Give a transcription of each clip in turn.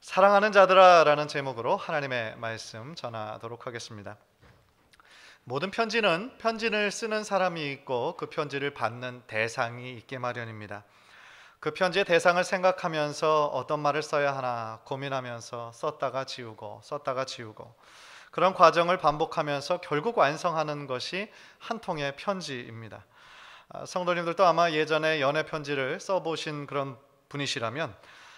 사랑하는 자들아 라는 제목으로 하나님의 말씀 전하도록 하겠습니다. 모든 편지를 쓰는 사람이 있고 그 편지를 받는 대상이 있게 마련입니다. 그 편지의 대상을 생각하면서 어떤 말을 써야 하나 고민하면서 썼다가 지우고 그런 과정을 반복하면서 결국 완성하는 것이 한 통의 편지입니다. 성도님들도 아마 예전에 연애 편지를 써보신 그런 분이시라면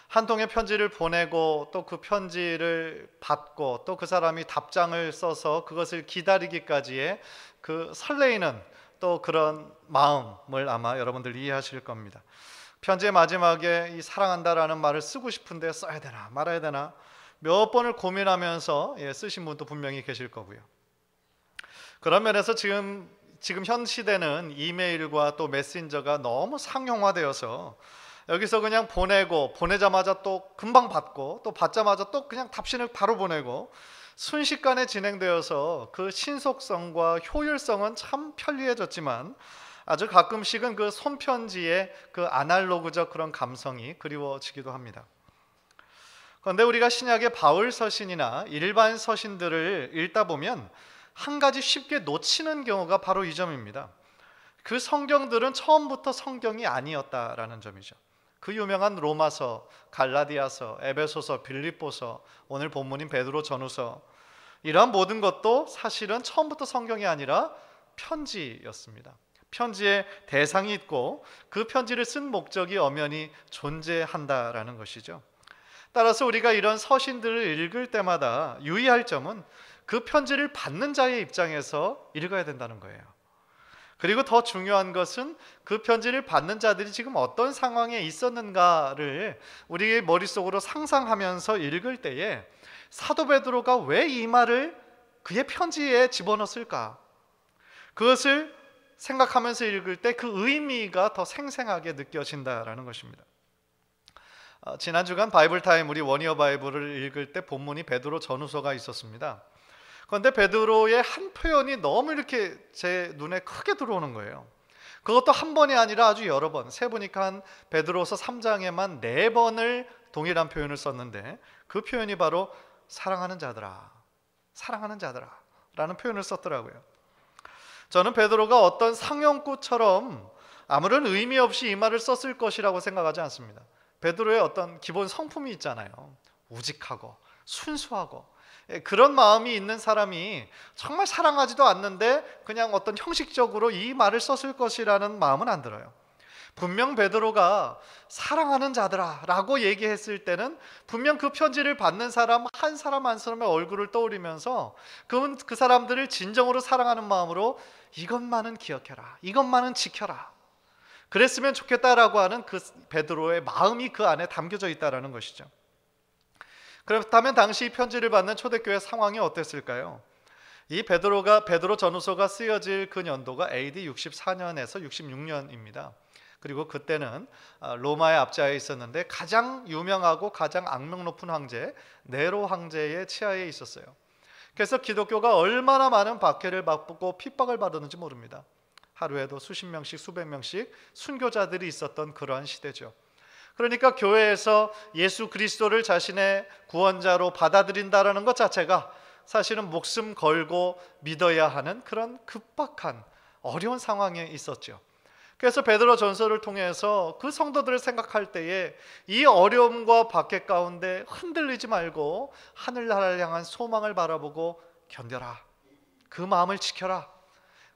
한 통의 편지를 보내고 또 그 편지를 받고 또 그 사람이 답장을 써서 그것을 기다리기까지의 그 설레이는 또 그런 마음을 아마 여러분들 이해하실 겁니다. 편지의 마지막에 이 사랑한다라는 말을 쓰고 싶은데 써야 되나 말아야 되나 몇 번을 고민하면서 쓰신 분도 분명히 계실 거고요. 그런 면에서 지금 현 시대는 이메일과 또 메신저가 너무 상용화되어서 여기서 그냥 보내자마자 또 금방 받고 또 받자마자 또 그냥 답신을 바로 보내고 순식간에 진행되어서 그 신속성과 효율성은 참 편리해졌지만 아주 가끔씩은 그 손편지의 그 아날로그적 그런 감성이 그리워지기도 합니다. 그런데 우리가 신약의 바울 서신이나 일반 서신들을 읽다 보면 한 가지 쉽게 놓치는 경우가 바로 이 점입니다. 그 성경들은 처음부터 성경이 아니었다라는 점이죠. 그 유명한 로마서, 갈라디아서, 에베소서, 빌립보서, 오늘 본문인 베드로 전후서, 이러한 모든 것도 사실은 처음부터 성경이 아니라 편지였습니다. 편지의 대상이 있고 그 편지를 쓴 목적이 엄연히 존재한다라는 것이죠. 따라서 우리가 이런 서신들을 읽을 때마다 유의할 점은 그 편지를 받는 자의 입장에서 읽어야 된다는 거예요. 그리고 더 중요한 것은 그 편지를 받는 자들이 지금 어떤 상황에 있었는가를 우리의 머릿속으로 상상하면서 읽을 때에 사도 베드로가 왜 이 말을 그의 편지에 집어넣었을까? 그것을 생각하면서 읽을 때 그 의미가 더 생생하게 느껴진다라는 것입니다. 지난 주간 바이블 타임 우리 원이어 바이블을 읽을 때 본문이 베드로 전후서가 있었습니다. 그런데 베드로의 한 표현이 너무 이렇게 제 눈에 크게 들어오는 거예요. 그것도 한 번이 아니라 아주 여러 번, 세보니까 한 베드로서 3장에만 4번을 동일한 표현을 썼는데 그 표현이 바로 사랑하는 자들아 라는 표현을 썼더라고요. 저는 베드로가 어떤 상용구처럼 아무런 의미 없이 이 말을 썼을 것이라고 생각하지 않습니다. 베드로의 어떤 기본 성품이 있잖아요. 우직하고 순수하고 그런 마음이 있는 사람이 정말 사랑하지도 않는데 그냥 어떤 형식적으로 이 말을 썼을 것이라는 마음은 안 들어요. 분명 베드로가 사랑하는 자들아 라고 얘기했을 때는 분명 그 편지를 받는 사람 한 사람의 얼굴을 떠올리면서 그 사람들을 진정으로 사랑하는 마음으로 이것만은 기억해라, 이것만은 지켜라, 그랬으면 좋겠다라고 하는 그 베드로의 마음이 그 안에 담겨져 있다는 것이죠. 그렇다면 당시 이 편지를 받는 초대교회 상황이 어땠을까요? 이 베드로 전후서가 쓰여질 그 연도가 AD 64년에서 66년입니다. 그리고 그때는 로마의 압제하에 있었는데 가장 유명하고 가장 악명 높은 황제 네로 황제의 치하에 있었어요. 그래서 기독교가 얼마나 많은 박해를 받고 핍박을 받았는지 모릅니다. 하루에도 수십 명씩 수백 명씩 순교자들이 있었던 그러한 시대죠. 그러니까 교회에서 예수 그리스도를 자신의 구원자로 받아들인다라는 것 자체가 사실은 목숨 걸고 믿어야 하는 그런 급박한 어려운 상황에 있었죠. 그래서 베드로 전서를 통해서 그 성도들을 생각할 때에 이 어려움과 박해 가운데 흔들리지 말고 하늘나라를 향한 소망을 바라보고 견뎌라, 그 마음을 지켜라,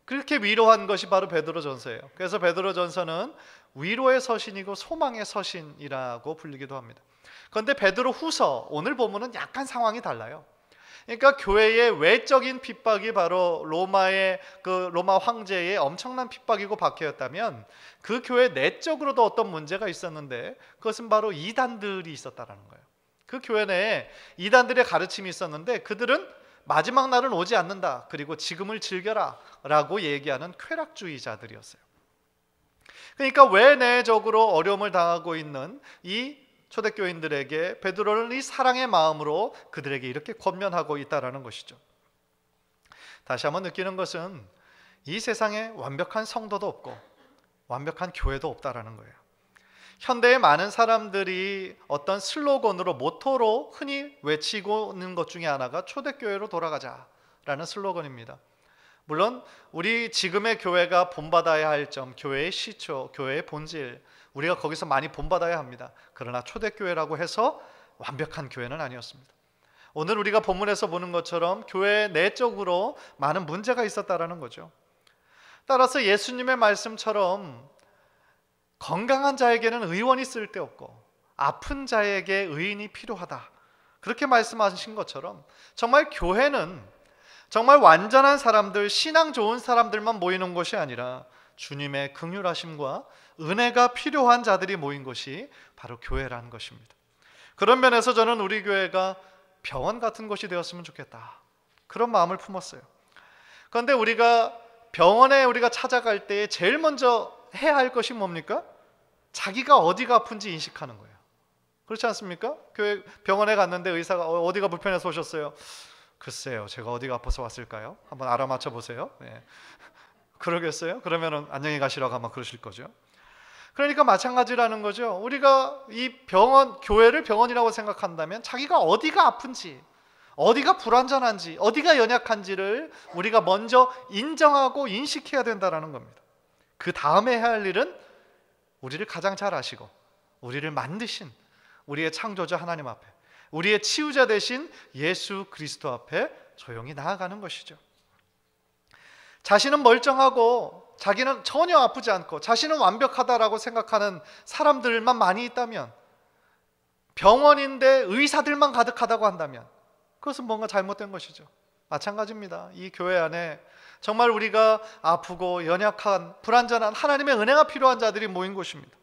그렇게 위로한 것이 바로 베드로 전서예요. 그래서 베드로 전서는 위로의 서신이고 소망의 서신이라고 불리기도 합니다. 그런데 베드로 후서 오늘 보면은 약간 상황이 달라요. 그러니까 교회의 외적인 핍박이 바로 로마 황제의 엄청난 핍박이고 박해였다면 그 교회 내적으로도 어떤 문제가 있었는데 그것은 바로 이단들이 있었다라는 거예요. 그 교회 내에 이단들의 가르침이 있었는데 그들은 마지막 날은 오지 않는다, 그리고 지금을 즐겨라 라고 얘기하는 쾌락주의자들이었어요. 그러니까 외내적으로 어려움을 당하고 있는 이 초대교인들에게 베드로는 이 사랑의 마음으로 그들에게 이렇게 권면하고 있다는 것이죠. 다시 한번 느끼는 것은 이 세상에 완벽한 성도도 없고 완벽한 교회도 없다라는 거예요. 현대의 많은 사람들이 어떤 슬로건으로, 모토로 흔히 외치고 있는 것 중에 하나가 초대교회로 돌아가자라는 슬로건입니다. 물론 우리 지금의 교회가 본받아야 할 점, 교회의 시초, 교회의 본질, 우리가 거기서 많이 본받아야 합니다. 그러나 초대교회라고 해서 완벽한 교회는 아니었습니다. 오늘 우리가 본문에서 보는 것처럼 교회 내적으로 많은 문제가 있었다라는 거죠. 따라서 예수님의 말씀처럼 건강한 자에게는 의원이 쓸데없고 아픈 자에게 의인이 필요하다, 그렇게 말씀하신 것처럼 정말 교회는 정말 완전한 사람들, 신앙 좋은 사람들만 모이는 것이 아니라 주님의 긍휼하심과 은혜가 필요한 자들이 모인 것이 바로 교회라는 것입니다. 그런 면에서 저는 우리 교회가 병원 같은 곳이 되었으면 좋겠다, 그런 마음을 품었어요. 그런데 우리가 병원에 우리가 찾아갈 때 제일 먼저 해야 할 것이 뭡니까? 자기가 어디가 아픈지 인식하는 거예요. 그렇지 않습니까? 교회 병원에 갔는데 의사가 어디가 불편해서 오셨어요? 글쎄요, 제가 어디가 아파서 왔을까요? 한번 알아맞혀 보세요. 네. 그러겠어요? 그러면은 안녕히 가시라고 아마 그러실 거죠. 그러니까 마찬가지라는 거죠. 우리가 이 병원, 교회를 병원이라고 생각한다면 자기가 어디가 아픈지, 어디가 불완전한지, 어디가 연약한지를 우리가 먼저 인정하고 인식해야 된다는 겁니다. 그 다음에 해야 할 일은 우리를 가장 잘 아시고 우리를 만드신 우리의 창조자 하나님 앞에, 우리의 치유자 되신 예수 그리스도 앞에 조용히 나아가는 것이죠. 자신은 멀쩡하고 자기는 전혀 아프지 않고 자신은 완벽하다라고 생각하는 사람들만 많이 있다면, 병원인데 의사들만 가득하다고 한다면 그것은 뭔가 잘못된 것이죠. 마찬가지입니다. 이 교회 안에 정말 우리가 아프고 연약한, 불완전한, 하나님의 은혜가 필요한 자들이 모인 곳입니다.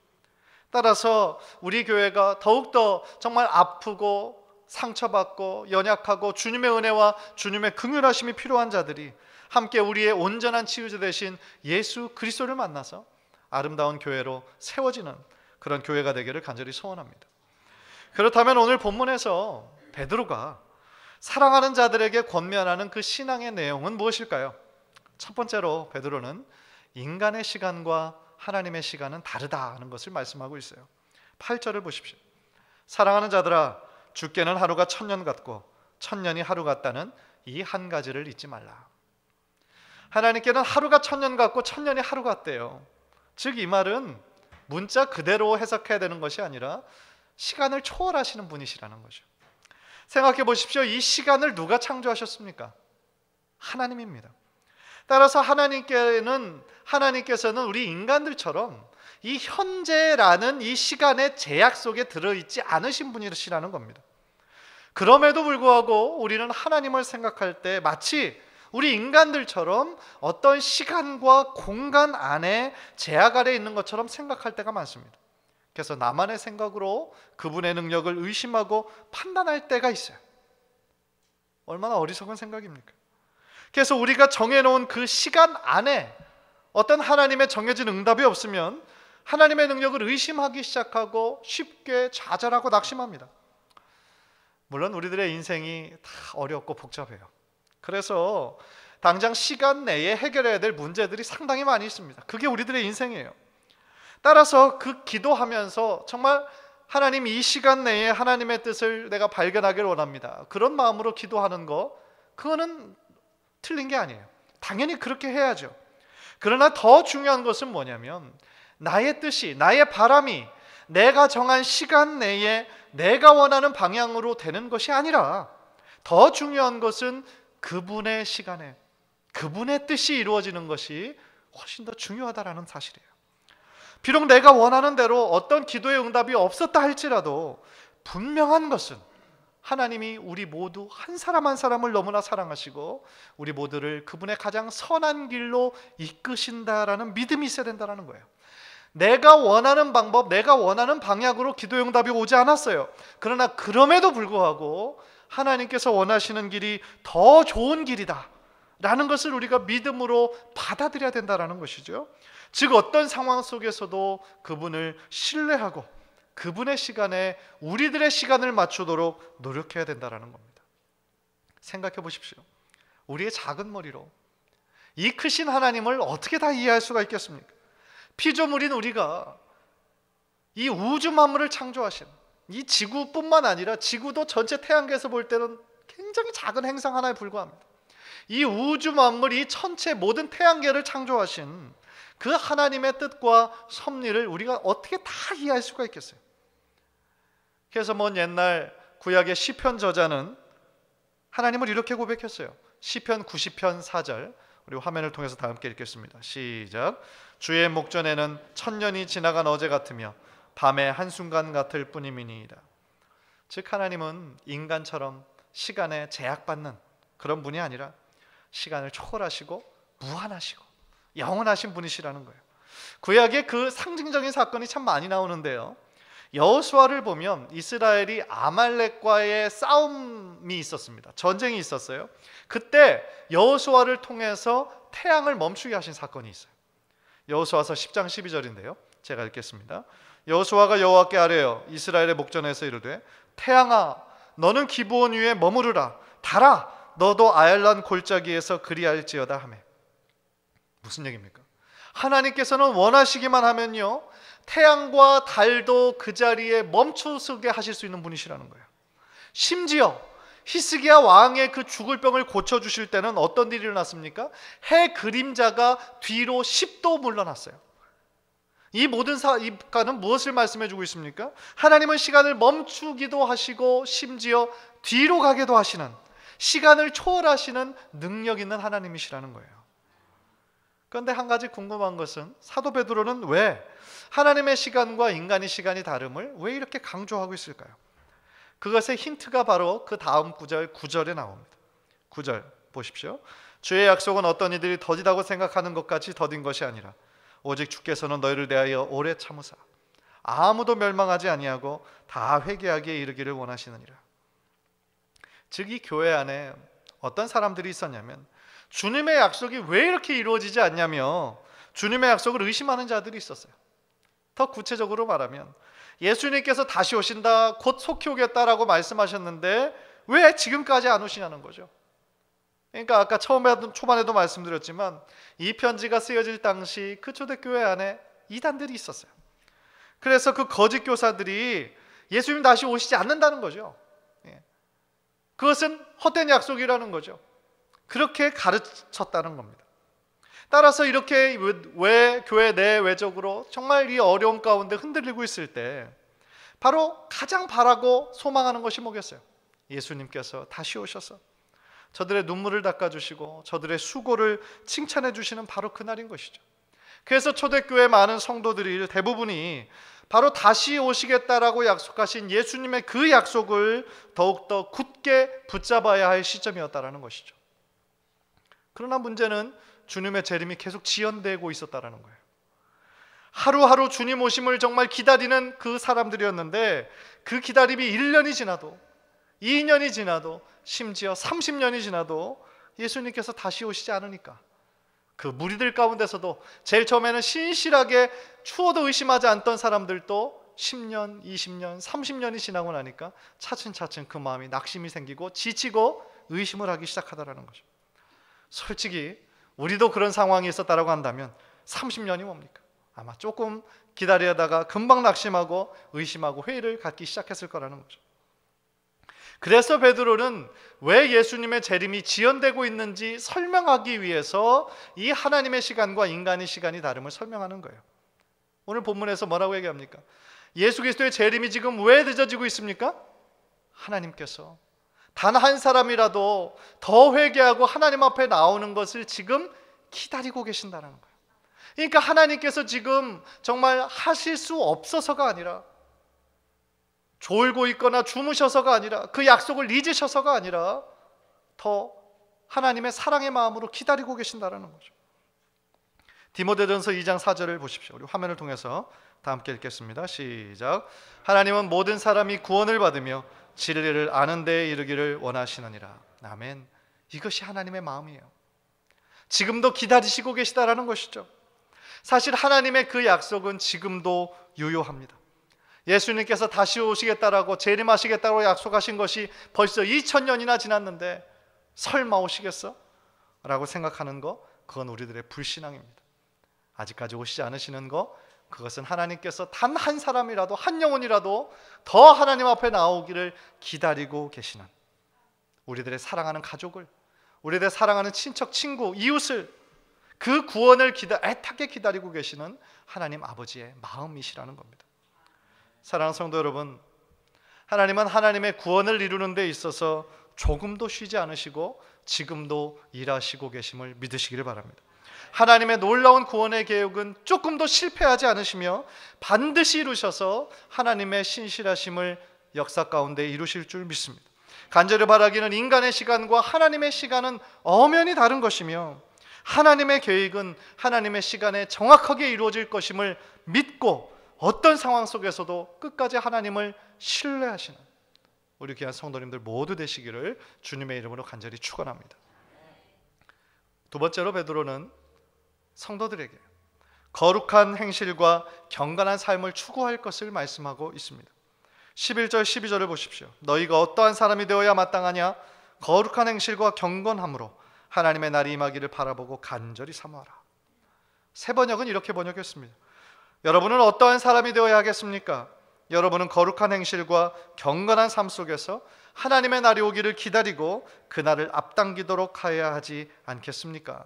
따라서 우리 교회가 더욱더 정말 아프고 상처받고 연약하고 주님의 은혜와 주님의 긍휼하심이 필요한 자들이 함께 우리의 온전한 치유자 되신 예수 그리스도를 만나서 아름다운 교회로 세워지는 그런 교회가 되기를 간절히 소원합니다. 그렇다면 오늘 본문에서 베드로가 사랑하는 자들에게 권면하는 그 신앙의 내용은 무엇일까요? 첫 번째로 베드로는 인간의 시간과 하나님의 시간은 다르다는 것을 말씀하고 있어요. 8절을 보십시오. 사랑하는 자들아, 주께는 하루가 1000년 같고 1000년이 하루 같다는 이 한 가지를 잊지 말라. 하나님께는 하루가 1000년 같고 1000년이 하루 같대요. 즉 이 말은 문자 그대로 해석해야 되는 것이 아니라 시간을 초월하시는 분이시라는 거죠. 생각해 보십시오. 이 시간을 누가 창조하셨습니까? 하나님입니다. 따라서 하나님께서는 우리 인간들처럼 이 현재라는 이 시간의 제약 속에 들어있지 않으신 분이시라는 겁니다. 그럼에도 불구하고 우리는 하나님을 생각할 때 마치 우리 인간들처럼 어떤 시간과 공간 안에 제약 아래 있는 것처럼 생각할 때가 많습니다. 그래서 나만의 생각으로 그분의 능력을 의심하고 판단할 때가 있어요. 얼마나 어리석은 생각입니까? 그래서 우리가 정해놓은 그 시간 안에 어떤 하나님의 정해진 응답이 없으면 하나님의 능력을 의심하기 시작하고 쉽게 좌절하고 낙심합니다. 물론 우리들의 인생이 다 어렵고 복잡해요. 그래서 당장 시간 내에 해결해야 될 문제들이 상당히 많이 있습니다. 그게 우리들의 인생이에요. 따라서 그 기도하면서 정말 하나님, 이 시간 내에 하나님의 뜻을 내가 발견하기를 원합니다, 그런 마음으로 기도하는 거, 그거는 틀린 게 아니에요. 당연히 그렇게 해야죠. 그러나 더 중요한 것은 뭐냐면 나의 뜻이, 나의 바람이 내가 정한 시간 내에 내가 원하는 방향으로 되는 것이 아니라 더 중요한 것은 그분의 시간에 그분의 뜻이 이루어지는 것이 훨씬 더 중요하다는 사실이에요. 비록 내가 원하는 대로 어떤 기도의 응답이 없었다 할지라도 분명한 것은 하나님이 우리 모두 한 사람 한 사람을 너무나 사랑하시고 우리 모두를 그분의 가장 선한 길로 이끄신다라는 믿음이 있어야 된다는 거예요. 내가 원하는 방법, 내가 원하는 방향으로 기도의 응답이 오지 않았어요. 그러나 그럼에도 불구하고 하나님께서 원하시는 길이 더 좋은 길이다 라는 것을 우리가 믿음으로 받아들여야 된다는 것이죠. 즉 어떤 상황 속에서도 그분을 신뢰하고 그분의 시간에 우리들의 시간을 맞추도록 노력해야 된다는 겁니다. 생각해 보십시오. 우리의 작은 머리로 이 크신 하나님을 어떻게 다 이해할 수가 있겠습니까? 피조물인 우리가 이 우주 만물을 창조하신, 이 지구뿐만 아니라 지구도 전체 태양계에서 볼 때는 굉장히 작은 행성 하나에 불과합니다. 이 우주 만물, 이 천체 모든 태양계를 창조하신 그 하나님의 뜻과 섭리를 우리가 어떻게 다 이해할 수가 있겠어요? 그래서 먼 옛날 구약의 시편 저자는 하나님을 이렇게 고백했어요. 시편 90편 4절, 우리 화면을 통해서 다 함께 읽겠습니다. 시작. 주의 목전에는 천년이 지나간 어제 같으며 밤의 한순간 같을 뿐임이니이다. 즉 하나님은 인간처럼 시간에 제약받는 그런 분이 아니라 시간을 초월하시고 무한하시고 영원하신 분이시라는 거예요. 구약에 그 상징적인 사건이 참 많이 나오는데요, 여호수아를 보면 이스라엘이 아말렉과의 싸움이 있었습니다. 전쟁이 있었어요. 그때 여호수아를 통해서 태양을 멈추게 하신 사건이 있어요. 여호수아서 10장 12절인데요 제가 읽겠습니다. 여호수아가 여호와께 아뢰어 이스라엘의 목전에서 이르되 태양아 너는 기브온 위에 머무르라. 달아 너도 아얄란 골짜기에서 그리할지어다 하매. 무슨 얘기입니까? 하나님께서는 원하시기만 하면요 태양과 달도 그 자리에 멈추게 하실 수 있는 분이시라는 거예요. 심지어 히스기야 왕의 그 죽을 병을 고쳐주실 때는 어떤 일이 일어났습니까? 해 그림자가 뒤로 10도 물러났어요. 이 모든 사건은 무엇을 말씀해 주고 있습니까? 하나님은 시간을 멈추기도 하시고 심지어 뒤로 가게도 하시는, 시간을 초월하시는 능력 있는 하나님이시라는 거예요. 그런데 한 가지 궁금한 것은 사도 베드로는 왜 하나님의 시간과 인간의 시간이 다름을 왜 이렇게 강조하고 있을까요? 그것의 힌트가 바로 그 다음 구절 9절에 나옵니다. 9절 보십시오. 주의 약속은 어떤 이들이 더디다고 생각하는 것 같이 더딘 것이 아니라 오직 주께서는 너희를 대하여 오래 참으사 아무도 멸망하지 아니하고 다 회개하기에 이르기를 원하시느니라. 즉 이 교회 안에 어떤 사람들이 있었냐면 주님의 약속이 왜 이렇게 이루어지지 않냐며 주님의 약속을 의심하는 자들이 있었어요. 더 구체적으로 말하면 예수님께서 다시 오신다, 곧 속히 오겠다라고 말씀하셨는데 왜 지금까지 안 오시냐는 거죠. 그러니까 아까 초반에도 말씀드렸지만 이 편지가 쓰여질 당시 그 초대교회 안에 이단들이 있었어요. 그래서 그 거짓 교사들이 예수님 다시 오시지 않는다는 거죠. 그것은 헛된 약속이라는 거죠. 그렇게 가르쳤다는 겁니다. 따라서 이렇게 왜 교회 내외적으로 정말 이 어려운 가운데 흔들리고 있을 때 바로 가장 바라고 소망하는 것이 뭐겠어요? 예수님께서 다시 오셔서 저들의 눈물을 닦아주시고 저들의 수고를 칭찬해 주시는 바로 그날인 것이죠. 그래서 초대교회 많은 성도들이 대부분이 바로 다시 오시겠다라고 약속하신 예수님의 그 약속을 더욱더 굳게 붙잡아야 할 시점이었다라는 것이죠. 그러나 문제는 주님의 재림이 계속 지연되고 있었다라는 거예요. 하루하루 주님 오심을 정말 기다리는 그 사람들이었는데 그 기다림이 1년이 지나도 2년이 지나도 심지어 30년이 지나도 예수님께서 다시 오시지 않으니까 그 무리들 가운데서도 제일 처음에는 신실하게 추워도 의심하지 않던 사람들도 10년, 20년, 30년이 지나고 나니까 차츰차츰 그 마음이 낙심이 생기고 지치고 의심을 하기 시작하더라는 거죠. 솔직히 우리도 그런 상황이 있었다라고 한다면 30년이 뭡니까? 아마 조금 기다리다가 금방 낙심하고 의심하고 회의를 갖기 시작했을 거라는 거죠. 그래서 베드로는 왜 예수님의 재림이 지연되고 있는지 설명하기 위해서 이 하나님의 시간과 인간의 시간이 다름을 설명하는 거예요. 오늘 본문에서 뭐라고 얘기합니까? 예수 그리스도의 재림이 지금 왜 늦어지고 있습니까? 하나님께서 단 한 사람이라도 더 회개하고 하나님 앞에 나오는 것을 지금 기다리고 계신다는 거예요. 그러니까 하나님께서 지금 정말 하실 수 없어서가 아니라 졸고 있거나 주무셔서가 아니라 그 약속을 잊으셔서가 아니라 더 하나님의 사랑의 마음으로 기다리고 계신다는 거죠. 디모데전서 2장 4절을 보십시오. 우리 화면을 통해서 다 함께 읽겠습니다. 시작. 하나님은 모든 사람이 구원을 받으며 진리를 아는 데에 이르기를 원하시느니라. 아멘. 이것이 하나님의 마음이에요. 지금도 기다리시고 계시다라는 것이죠. 사실 하나님의 그 약속은 지금도 유효합니다. 예수님께서 다시 오시겠다라고 재림하시겠다고 약속하신 것이 벌써 2000년이나 지났는데 설마 오시겠어? 라고 생각하는 거, 그건 우리들의 불신앙입니다. 아직까지 오시지 않으시는 거, 그것은 하나님께서 단 한 사람이라도, 한 영혼이라도 더 하나님 앞에 나오기를 기다리고 계시는, 우리들의 사랑하는 가족을, 우리들의 사랑하는 친척, 친구, 이웃을, 그 구원을 애타게 기다리고 계시는 하나님 아버지의 마음이시라는 겁니다. 사랑하는 성도 여러분, 하나님은 하나님의 구원을 이루는 데 있어서 조금도 쉬지 않으시고 지금도 일하시고 계심을 믿으시기를 바랍니다. 하나님의 놀라운 구원의 계획은 조금도 실패하지 않으시며 반드시 이루셔서 하나님의 신실하심을 역사 가운데 이루실 줄 믿습니다. 간절히 바라기는 인간의 시간과 하나님의 시간은 엄연히 다른 것이며 하나님의 계획은 하나님의 시간에 정확하게 이루어질 것임을 믿고 어떤 상황 속에서도 끝까지 하나님을 신뢰하시는 우리 귀한 성도님들 모두 되시기를 주님의 이름으로 간절히 축원합니다. 두 번째로 베드로는 성도들에게 거룩한 행실과 경건한 삶을 추구할 것을 말씀하고 있습니다. 11절 12절을 보십시오. 너희가 어떠한 사람이 되어야 마땅하냐? 거룩한 행실과 경건함으로 하나님의 날이 임하기를 바라보고 간절히 사모하라. 새 번역은 이렇게 번역했습니다. 여러분은 어떠한 사람이 되어야 하겠습니까? 여러분은 거룩한 행실과 경건한 삶 속에서 하나님의 날이 오기를 기다리고 그 날을 앞당기도록 하여야 하지 않겠습니까?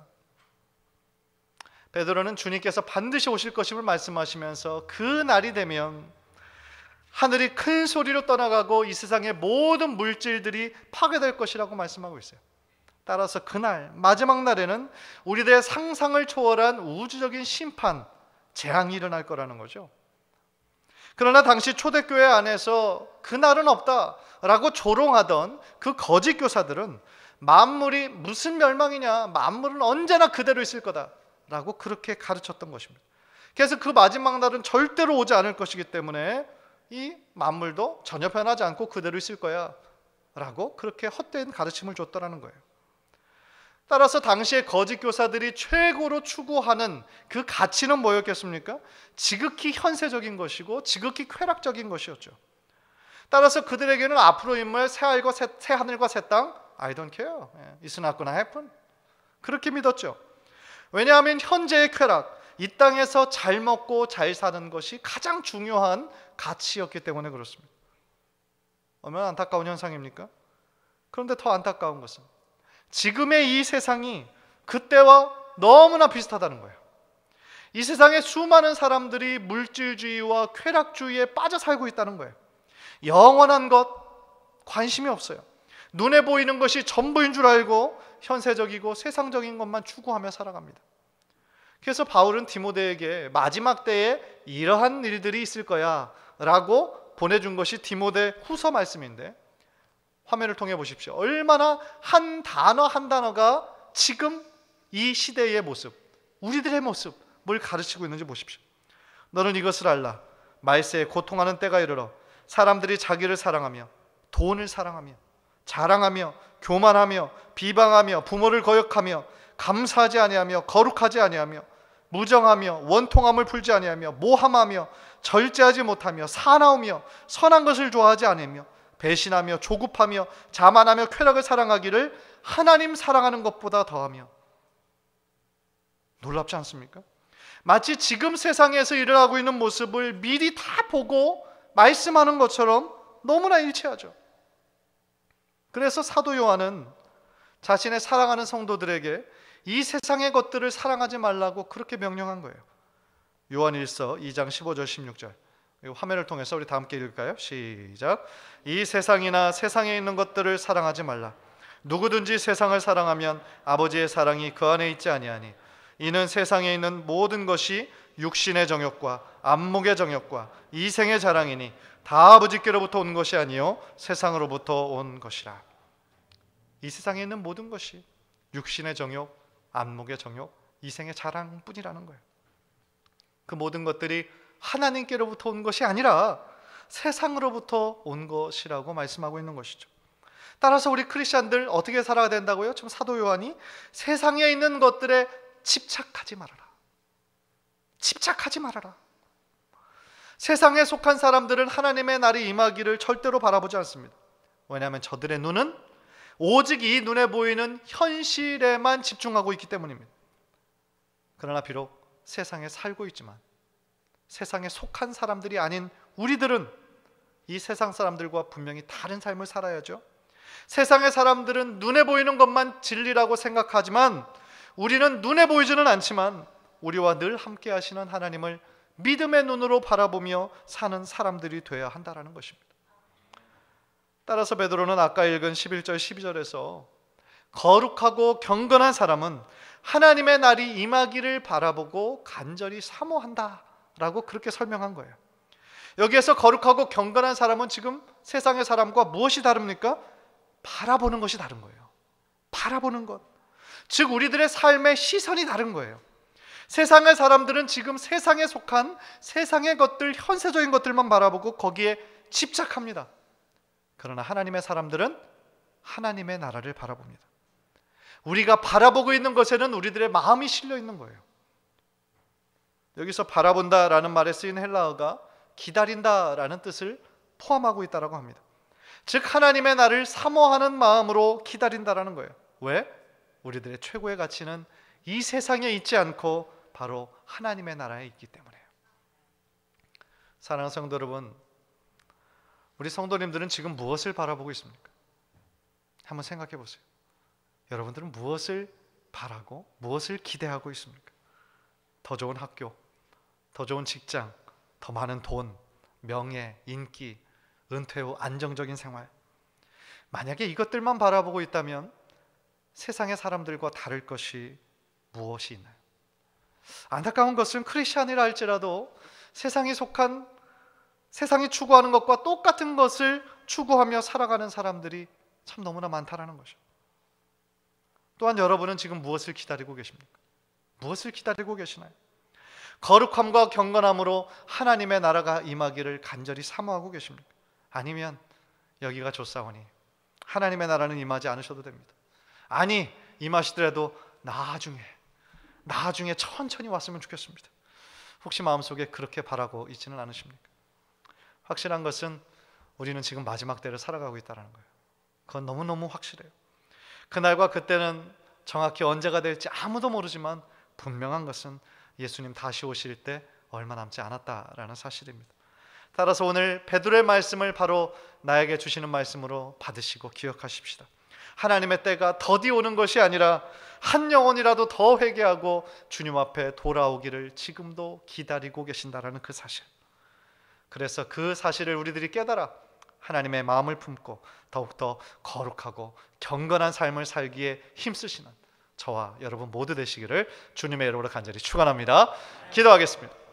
베드로는 주님께서 반드시 오실 것임을 말씀하시면서 그 날이 되면 하늘이 큰 소리로 떠나가고 이 세상의 모든 물질들이 파괴될 것이라고 말씀하고 있어요. 따라서 그날 마지막 날에는 우리들의 상상을 초월한 우주적인 심판, 재앙이 일어날 거라는 거죠. 그러나 당시 초대교회 안에서 그날은 없다라고 조롱하던 그 거짓 교사들은 만물이 무슨 멸망이냐, 만물은 언제나 그대로 있을 거다라고 그렇게 가르쳤던 것입니다. 그래서 그 마지막 날은 절대로 오지 않을 것이기 때문에 이 만물도 전혀 변하지 않고 그대로 있을 거야 라고 그렇게 헛된 가르침을 줬더라는 거예요. 따라서 당시에 거짓 교사들이 최고로 추구하는 그 가치는 뭐였겠습니까? 지극히 현세적인 것이고 지극히 쾌락적인 것이었죠. 따라서 그들에게는 앞으로 임할 새 하늘과 새 땅, I don't care, it's not gonna happen, 그렇게 믿었죠. 왜냐하면 현재의 쾌락, 이 땅에서 잘 먹고 잘 사는 것이 가장 중요한 가치였기 때문에 그렇습니다. 얼마나 안타까운 현상입니까? 그런데 더 안타까운 것은 지금의 이 세상이 그때와 너무나 비슷하다는 거예요. 이 세상에 수많은 사람들이 물질주의와 쾌락주의에 빠져 살고 있다는 거예요. 영원한 것 관심이 없어요. 눈에 보이는 것이 전부인 줄 알고 현세적이고 세상적인 것만 추구하며 살아갑니다. 그래서 바울은 디모데에게 마지막 때에 이러한 일들이 있을 거야 라고 보내준 것이 디모데 후서 말씀인데, 화면을 통해 보십시오. 얼마나 한 단어 한 단어가 지금 이 시대의 모습, 우리들의 모습을 가르치고 있는지 보십시오. 너는 이것을 알라. 말세에 고통하는 때가 이르러 사람들이 자기를 사랑하며 돈을 사랑하며 자랑하며 교만하며 비방하며 부모를 거역하며 감사하지 아니하며 거룩하지 아니하며 무정하며 원통함을 풀지 아니하며 모함하며 절제하지 못하며 사나우며 선한 것을 좋아하지 않으며 배신하며 조급하며 자만하며 쾌락을 사랑하기를 하나님 사랑하는 것보다 더하며. 놀랍지 않습니까? 마치 지금 세상에서 일어나고 있는 모습을 미리 다 보고 말씀하는 것처럼 너무나 일치하죠. 그래서 사도 요한은 자신의 사랑하는 성도들에게 이 세상의 것들을 사랑하지 말라고 그렇게 명령한 거예요. 요한 1서 2장 15절 16절, 화면을 통해서 우리 다 함께 읽을까요? 시작. 이 세상이나 세상에 있는 것들을 사랑하지 말라. 누구든지 세상을 사랑하면 아버지의 사랑이 그 안에 있지 아니하니, 이는 세상에 있는 모든 것이 육신의 정욕과 안목의 정욕과 이생의 자랑이니 다 아버지께로부터 온 것이 아니요 세상으로부터 온 것이라. 이 세상에 있는 모든 것이 육신의 정욕, 안목의 정욕, 이생의 자랑뿐이라는 거예요. 그 모든 것들이 하나님께로부터 온 것이 아니라 세상으로부터 온 것이라고 말씀하고 있는 것이죠. 따라서 우리 크리스찬들 어떻게 살아야 된다고요? 지금 사도 요한이 세상에 있는 것들에 집착하지 말아라. 집착하지 말아라. 세상에 속한 사람들은 하나님의 날이 임하기를 절대로 바라보지 않습니다. 왜냐하면 저들의 눈은 오직 이 눈에 보이는 현실에만 집중하고 있기 때문입니다. 그러나 비록 세상에 살고 있지만 세상에 속한 사람들이 아닌 우리들은 이 세상 사람들과 분명히 다른 삶을 살아야죠. 세상의 사람들은 눈에 보이는 것만 진리라고 생각하지만 우리는 눈에 보이지는 않지만 우리와 늘 함께 하시는 하나님을 믿음의 눈으로 바라보며 사는 사람들이 되어야 한다는 것입니다. 따라서 베드로는 아까 읽은 11절 12절에서 거룩하고 경건한 사람은 하나님의 날이 임하기를 바라보고 간절히 사모한다 라고 그렇게 설명한 거예요. 여기에서 거룩하고 경건한 사람은 지금 세상의 사람과 무엇이 다릅니까? 바라보는 것이 다른 거예요. 바라보는 것, 즉 우리들의 삶의 시선이 다른 거예요. 세상의 사람들은 지금 세상에 속한 세상의 것들, 현세적인 것들만 바라보고 거기에 집착합니다. 그러나 하나님의 사람들은 하나님의 나라를 바라봅니다. 우리가 바라보고 있는 것에는 우리들의 마음이 실려 있는 거예요. 여기서 바라본다라는 말에 쓰인 헬라어가 기다린다라는 뜻을 포함하고 있다고 합니다. 즉 하나님의 나를 사모하는 마음으로 기다린다라는 거예요. 왜? 우리들의 최고의 가치는 이 세상에 있지 않고 바로 하나님의 나라에 있기 때문에요. 사랑하는 성도 여러분, 우리 성도님들은 지금 무엇을 바라보고 있습니까? 한번 생각해 보세요. 여러분들은 무엇을 바라고 무엇을 기대하고 있습니까? 더 좋은 학교, 더 좋은 직장, 더 많은 돈, 명예, 인기, 은퇴 후 안정적인 생활. 만약에 이것들만 바라보고 있다면 세상의 사람들과 다를 것이 무엇이 있나요? 안타까운 것은 크리스찬이라 할지라도 세상이 속한, 세상이 추구하는 것과 똑같은 것을 추구하며 살아가는 사람들이 참 너무나 많다라는 것이죠. 또한 여러분은 지금 무엇을 기다리고 계십니까? 무엇을 기다리고 계시나요? 거룩함과 경건함으로 하나님의 나라가 임하기를 간절히 사모하고 계십니까? 아니면 여기가 좋사오니 하나님의 나라는 임하지 않으셔도 됩니다. 아니, 임하시더라도 나중에 천천히 왔으면 좋겠습니다. 혹시 마음속에 그렇게 바라고 있지는 않으십니까? 확실한 것은 우리는 지금 마지막 때를 살아가고 있다는 거예요. 그건 너무너무 확실해요. 그날과 그때는 정확히 언제가 될지 아무도 모르지만 분명한 것은 예수님 다시 오실 때 얼마 남지 않았다라는 사실입니다. 따라서 오늘 베드로의 말씀을 바로 나에게 주시는 말씀으로 받으시고 기억하십시다. 하나님의 때가 더디 오는 것이 아니라 한 영혼이라도 더 회개하고 주님 앞에 돌아오기를 지금도 기다리고 계신다라는 그 사실. 그래서 그 사실을 우리들이 깨달아 하나님의 마음을 품고 더욱더 거룩하고 경건한 삶을 살기에 힘쓰시는 저와 여러분 모두 되시기를 주님의 이름으로 간절히 축원합니다. 기도하겠습니다.